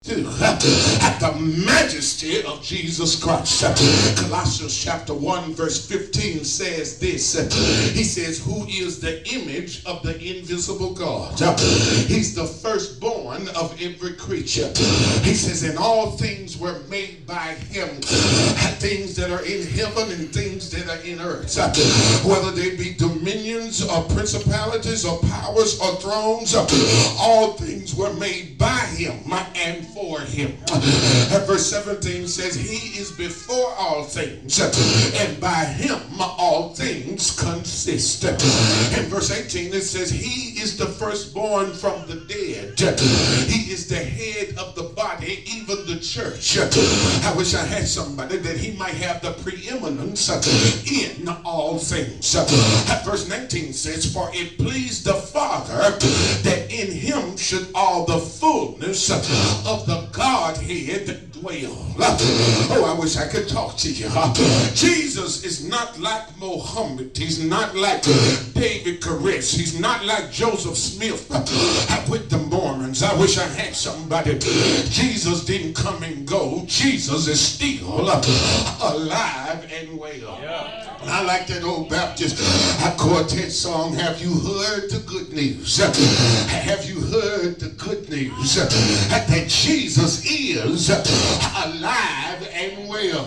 At the majesty of Jesus Christ. Colossians chapter 1 verse 15 says this. He says, who is the image of the invisible God. He's the firstborn of every creature. He says, and all things were made by him. Things that are in heaven and things that are in earth. Whether they be dominions or principalities or powers or thrones, all things were made by him and for him. Verse 17 says, he is before all things, and by him all things consist. In verse 18 it says, he is the firstborn from the dead. He is the head of the body, even the church. I wish I had somebody that he might have the preeminence in all things. Verse 19 says, for it pleased the Father that in him should all the fullness of the Godhead dwell. Oh, I wish I could talk to you. Jesus is not like Muhammad. He's not like David Koresh. He's not like Joseph Smith with the Mormons. I wish I had somebody. Jesus didn't come and go. Jesus is still alive and well. Yeah. I like that old Baptist quartet song, have you heard the good news? Have you heard the good news? That Jesus is alive and well.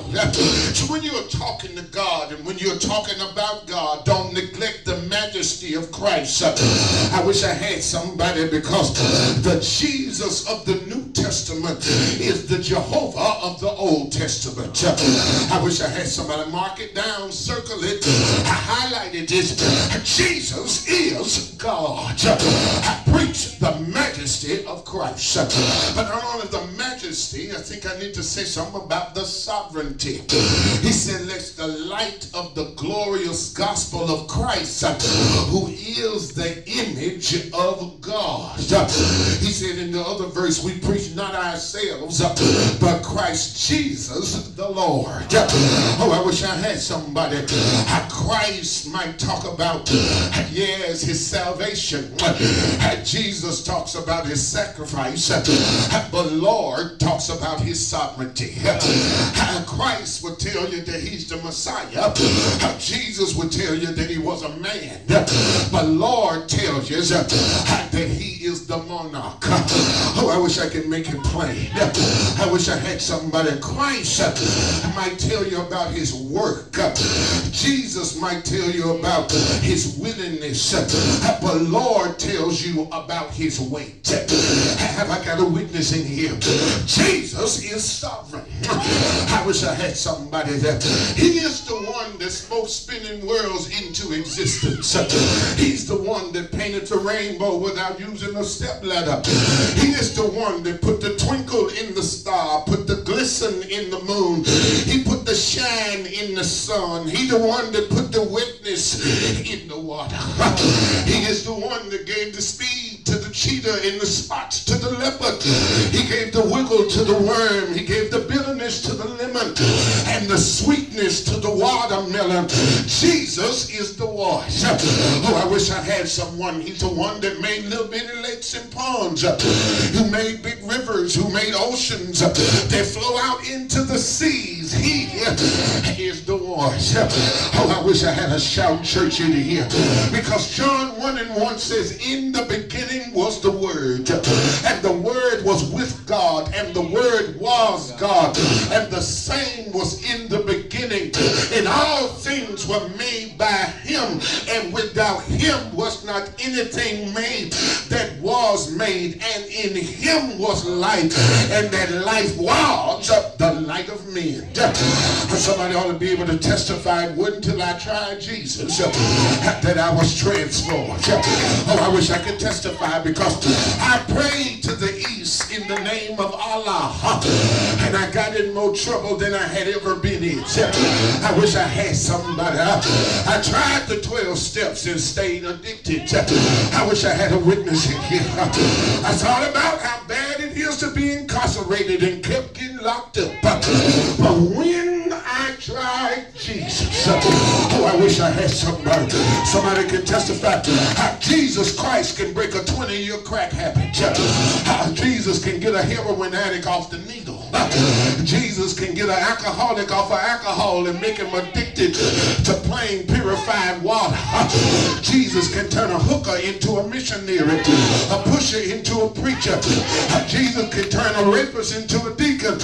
So when you're talking to God and when you're talking about God, don't neglect the majesty of Christ. I wish I had somebody, because the Jesus of the New Testament is the Jehovah of the Old Testament. I wish I had somebody. Mark it down, circle it, highlighted it. Jesus is God. I preach the majesty of Christ. But not only the majesty, I think I need to say something about the sovereignty. He said, let the light of the glorious gospel of Christ, who is the image of God. He said in the other verse, we preach not ourselves, but Christ Jesus the Lord. Oh, I wish I had somebody. Christ might talk about, yes, his salvation. Jesus talks about his sacrifice, but Lord talks about his sovereignty. Christ would tell you that he's the Messiah. Jesus would tell you that he was a man. But Lord tells you that he is the monarch. Oh, I wish I could make it plain. I wish I had somebody. Christ might tell you about his work. Jesus might tell you about his willingness. But Lord tells you about his weight. Have I got a witness in here? Jesus is sovereign. I wish I had somebody that he is the one that spoke spinning worlds into existence. He's the one that painted the rainbow without using a stepladder. He is the one that put the twinkle in the star, put the glisten in the moon. He put the shine in the sun. He the one that put the witness in the water. He is the one that gave the speed to the cheetah in the spots to the leopard. He gave the wiggle to the worm. He gave the bitterness to the lemon and the sweetness to the watermelon. Jesus is the voice. Oh, I wish I had someone. He's the one that made little bitty lakes and ponds, who made big rivers, who made oceans that flow out into the seas. He is the voice. Oh, I wish I had a shout church in here, because John 1:1 says, in the beginning was the Word, and the Word was with God, and the Word was God, and the same was in the beginning, and all things were made by him, and without him was not anything made that was made, and in him was life, and that life was the light of men. Somebody ought to be able to testify, it wasn't until I tried Jesus that I was transformed. Oh, I wish I could testify, because I prayed to the east in the name of Allah, and I got in more trouble than I had ever been in. I wish I had somebody. I tried the 12 steps and stayed addicted. I wish I had a witness in here. I thought about how bad it is to be incarcerated and kept getting locked up. But when I tried Jesus, oh, I wish wish I had somebody. Somebody can testify how Jesus Christ can break a 20-year crack habit. How Jesus can get a heroin addict off the needle. Jesus can get an alcoholic off of alcohol and make him addicted to plain purified water. Jesus can turn a hooker into a missionary, a pusher into a preacher. Jesus can turn a rapist into a deacon.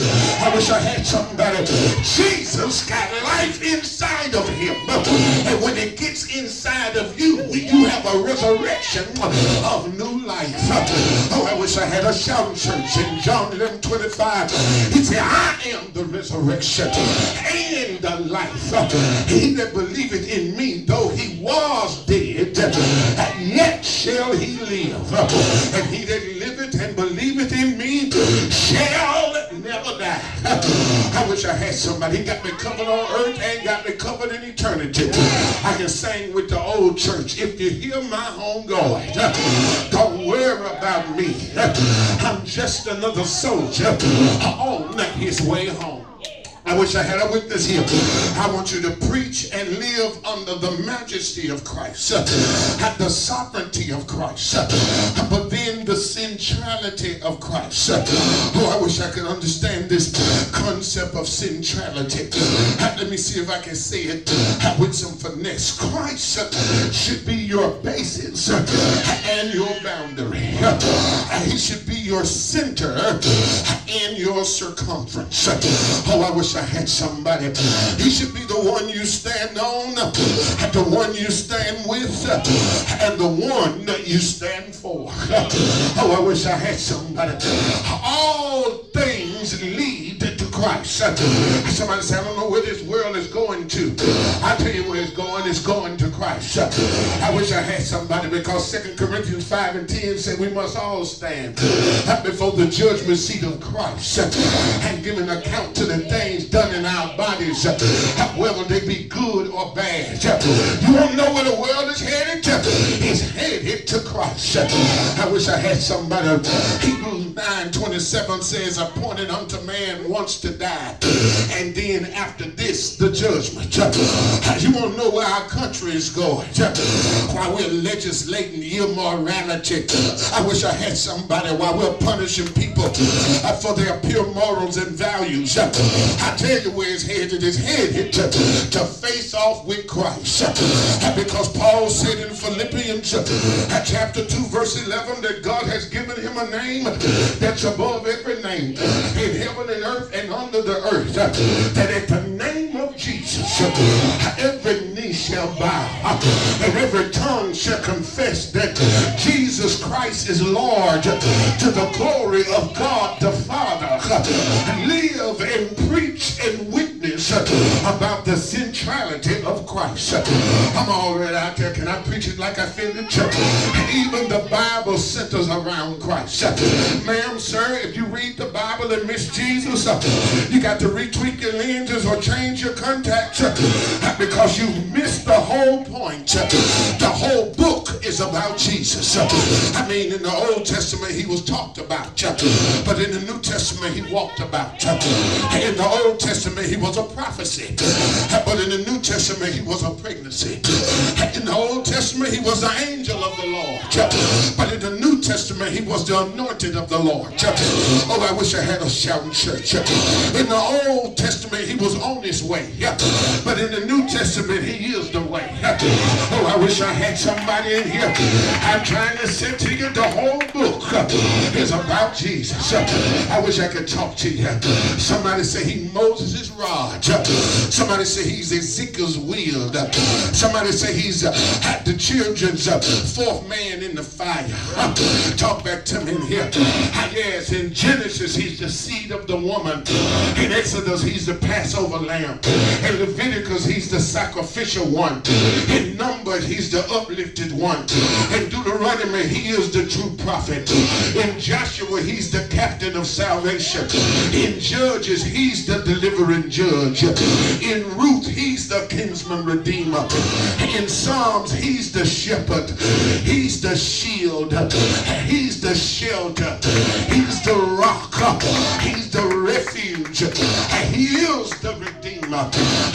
I wish I had somebody. Jesus got life inside of him. And when it gets inside of you, you have a resurrection of new life. Oh, I wish I had a shouting church. In John 11:25, he said, I am the resurrection and the life. He that believeth in me, though he was dead, yet shall he live. And he that liveth and believeth in me shall never die. I wish I had somebody. He got me covered on earth and got me covered in eternity. I can sing with the old church. If you hear my home going, don't worry about me. I'm just another soldier on his way home. I wish I had a witness here. I want you to preach and live under the majesty of Christ, at the sovereignty of Christ, but then the centrality of Christ. Oh, I wish I could understand this concept of centrality. Let me see if I can say it with some finesse. Christ should be your basis and your boundary. He should be your center and your circumference. Oh, I wish I had somebody. He should be the one you stand on, the one you stand with, and the one that you stand for. Oh, I wish I had somebody. All things lead to Christ. Somebody say, I don't know where this world is going to. I tell you where it's going to Christ. I wish I had somebody, because 2 Corinthians 5:10 said we must all stand before the judgment seat of Christ and give an account to the things done in our bodies, whether they be good or bad. You want to know where the world is headed? It's headed to Christ. I wish I had somebody. Hebrews 9:27 says, appointed unto man once to die, and then after this the judgment. You want to know where our country is going? While we're legislating immorality, I wish I had somebody. While we're punishing people for their pure morals and values, I tell you where it's headed. It's headed to face off with Christ. Because Paul said in Philippians chapter 2 verse 11 that God has given him a name that's above every name in heaven and earth and under the earth, that at the name of Jesus every knee shall bow and every tongue shall confess that Jesus Christ is Lord, to the glory of God the Father. Live and preach and witness about the centrality of Christ. I'm already out there. Can I preach it like I feel the church? Even the Bible centers around Christ. Ma'am, sir, if you read the Bible and miss Jesus, you got to retweak your lenses or change your contacts, because you missed the whole point. The whole book is about Jesus. I mean, in the Old Testament he was talked about, but in the New Testament he walked about. In the Old Testament he was a prophecy, but in the New Testament he was a pregnancy. In the Old Testament he was the angel of the Lord, but in the New Testament he was the anointed of the Lord. Oh, I wish I had a shouting church. In the Old Testament he was on his way, but in the New Testament he is the way. Oh, I wish I had somebody in here. I'm trying to say to you, the whole book is about Jesus. I wish I could talk to you. Somebody say he Moses' rod. Somebody say he's Ezekiel's wheel. Somebody say he's the children's fourth man in the fire. Talk back to me in here. Yes, in Genesis he's the seed of the woman. In Exodus he's the Passover lamb. In Leviticus he's the sacrificial one. In Numbers he's the uplifted one. In Deuteronomy he is the true prophet. In Joshua he's the captain of salvation. In Judges he's the delivering judge. In Ruth he's the kinsman redeemer. In Psalms he's the shepherd. He's the shield. He's the shelter. He's the rock. He's the refuge. He is the redeemer.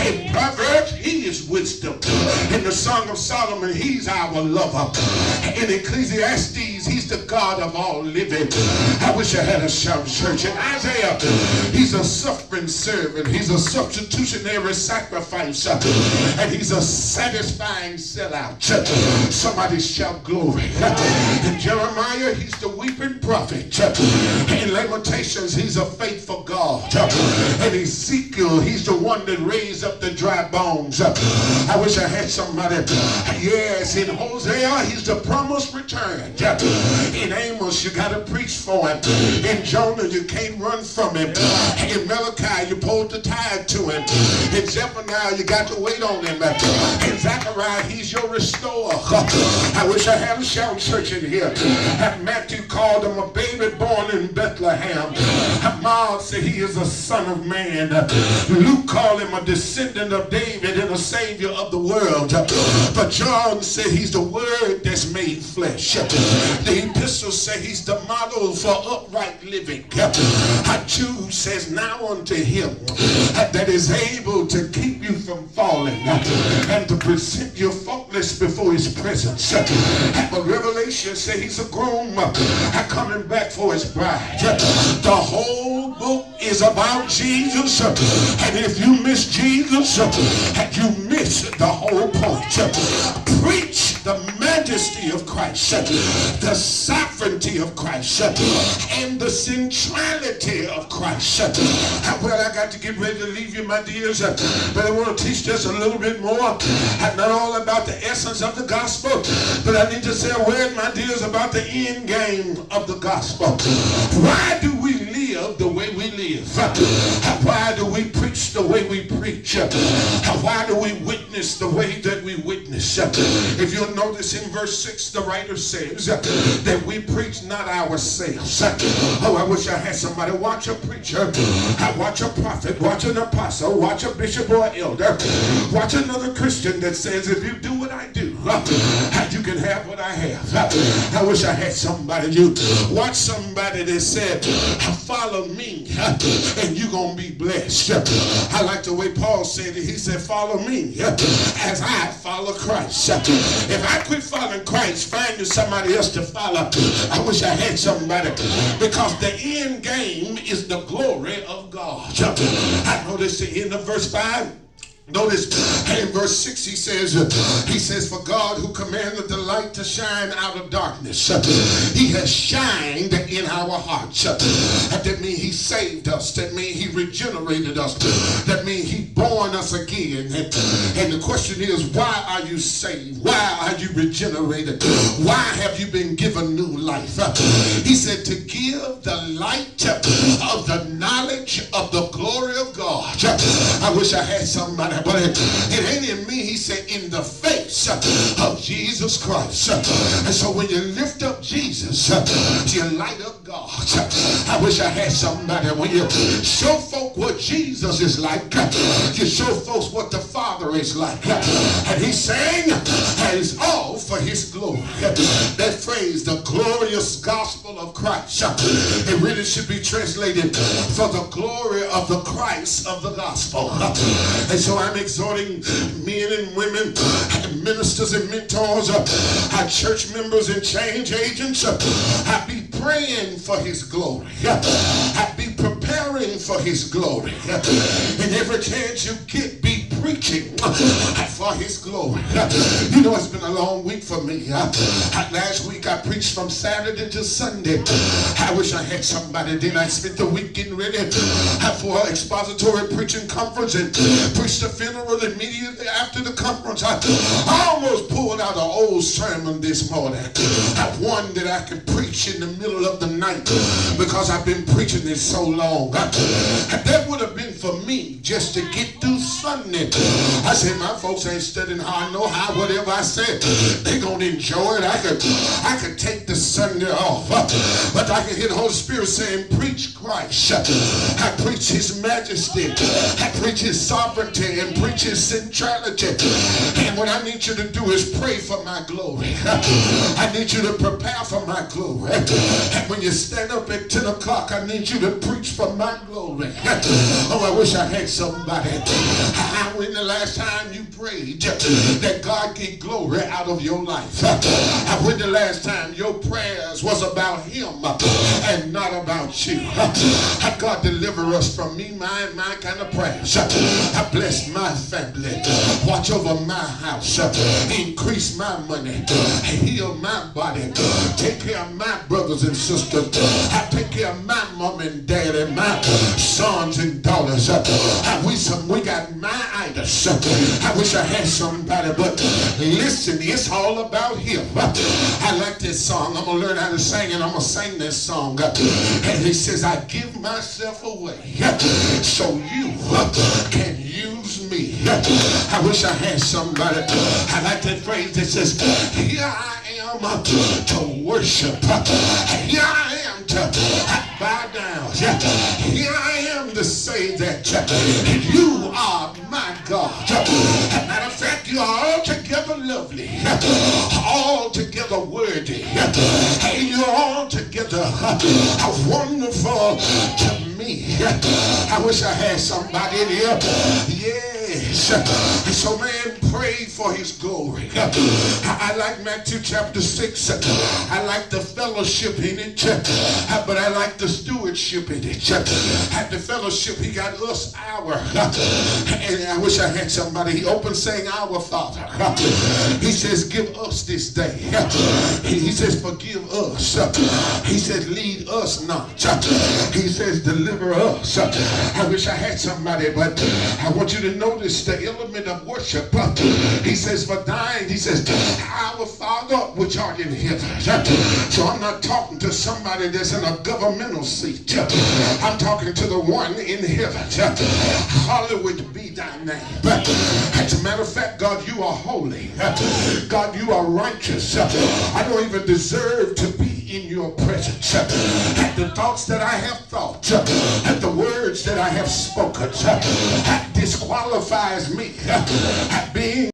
In Proverbs he is wisdom. In the Song of Solomon, he's our lover. In Ecclesiastes, he's the God of all living. I wish I had a shout church. In Isaiah, he's a suffering servant. He's a substitutionary sacrifice. And he's a satisfying sellout. Somebody shout glory. In Jeremiah, he's the weeping prophet. In Lamentations, he's a faithful God. In Ezekiel, he's the one that raised up the dry bones. I wish I had somebody. Yes, in Hosea, he's the promised return. In Amos, you got to preach for him. In Jonah, you can't run from him. In Malachi, you pulled the tide to him. In Zephaniah, you got to wait on him. In Zechariah, he's your restorer. I wish I had a shout church in here. Matthew called him a baby born in Bethlehem. Mark said he is a son of man. Luke called him a descendant of David and a savior of the world. But John said he's the word that's made flesh. The epistles say he's the model for upright living. Jude says, now unto him that is able to keep you from falling and to present you faultless before his presence. But Revelation says he's a groom coming back for his bride. The whole book is about Jesus. And if you miss Jesus, you miss the whole point. Preach the majesty of Christ, the sovereignty of Christ, and the centrality of Christ. Well, I got to get ready to leave you, my dears, but I want to teach just a little bit more. Not all about the essence of the gospel, but I need to say a word, my dears, about the end game of the gospel. Why do we live the way we live? Why do we preach the way we preach? Why do we witness the way that we witness? If you'll notice in verse 6, the writer says that we preach not ourselves. Oh, I wish I had somebody. Watch a preacher, watch a prophet, watch an apostle, watch a bishop or elder, watch another Christian that says, if you do what I do, you can have what I have. I wish I had somebody. You watch somebody that said, follow me and you're going to be blessed. I like the way Paul said it. He said, follow me as I follow Christ. If I quit following Christ, find you somebody else to follow. I wish I had somebody, because the end game is the glory of God. I noticed the end of verse 5. Notice in verse 6 he says, for God who commanded the light to shine out of darkness, he has shined in our hearts. That means he saved us. That means he regenerated us. That means he born us again. And the question is, why are you saved? Why are you regenerated? Why have you been given new life? He said, to give the light of the knowledge of the glory of God. I wish I had somebody. But it ain't in me, he said, in the face of Jesus Christ. And so when you lift up Jesus, you light up God. I wish I had somebody. When you show folk what Jesus is like, you show folks what the Father is like. And he's saying, it's all for his glory. That phrase, the glorious gospel of Christ, it really should be translated for the glory of the Christ of the gospel. And so I'm exhorting men and women, ministers and mentors, our church members and change agents. I be praying for his glory. I be preparing for his glory. And every chance you get, be preaching for his glory. You know, it's been a long week for me. Last week I preached from Saturday to Sunday. I wish I had somebody. Then I spent the week getting ready for an expository preaching conference and preached the funeral immediately after the conference. I almost pulled out an old sermon this morning. One that I could preach in the middle of the night because I've been preaching this so long. That would have been for me just to get through Sunday. I said, my folks ain't studying hard, know how, whatever I said, they gonna enjoy it. I could take the Sunday off, but I can hear the Holy Spirit saying, preach Christ. I preach his majesty. I preach his sovereignty and preach his centrality. And what I need you to do is pray for my glory. I need you to prepare for my glory. And when you stand up at 10 o'clock, I need you to preach for my glory. Oh, I wish I had somebody. I when the last time you prayed that God get glory out of your life? When the last time your prayers was about him and not about you? God, deliver us from me, my kind of prayers. I bless my family. Watch over my house. Increase my money. Heal my body. Take care of my brothers and sisters. I take care of my mom and dad and my sons and daughters. We got my idols. I wish I had somebody, but listen, it's all about him. I like this song. I'm going to learn how to sing, and I'm going to sing this song. And he says, I give myself away so you can use me. I wish I had somebody. I like that phrase that says, here I am to worship. Here I am to bow down. Here I am to say that you are my God. Matter of fact, you are altogether lovely, altogether worthy, and you're altogether wonderful to me. I wish I had somebody in here. Yes. So man, pray for his glory. I like Matthew chapter 6. I like the fellowship in it, but I like the stewardship in it. At the fellowship, he got us our. And I wish I had somebody. He opens saying, our Father. He says, give us this day. He says, forgive us. He says, lead us not. He says, deliver us. I wish I had somebody, but I want you to notice the element of worship. He says, for thine, he says, our Father which art in heaven. So I'm not talking to somebody that's in a governmental seat. I'm talking to the one in heaven. Hallowed be thy name. As a matter of fact, God, you are holy. God, you are righteous. I don't even deserve to be in your presence. And the thoughts that I have thought and the words that I have spoken disqualifies me being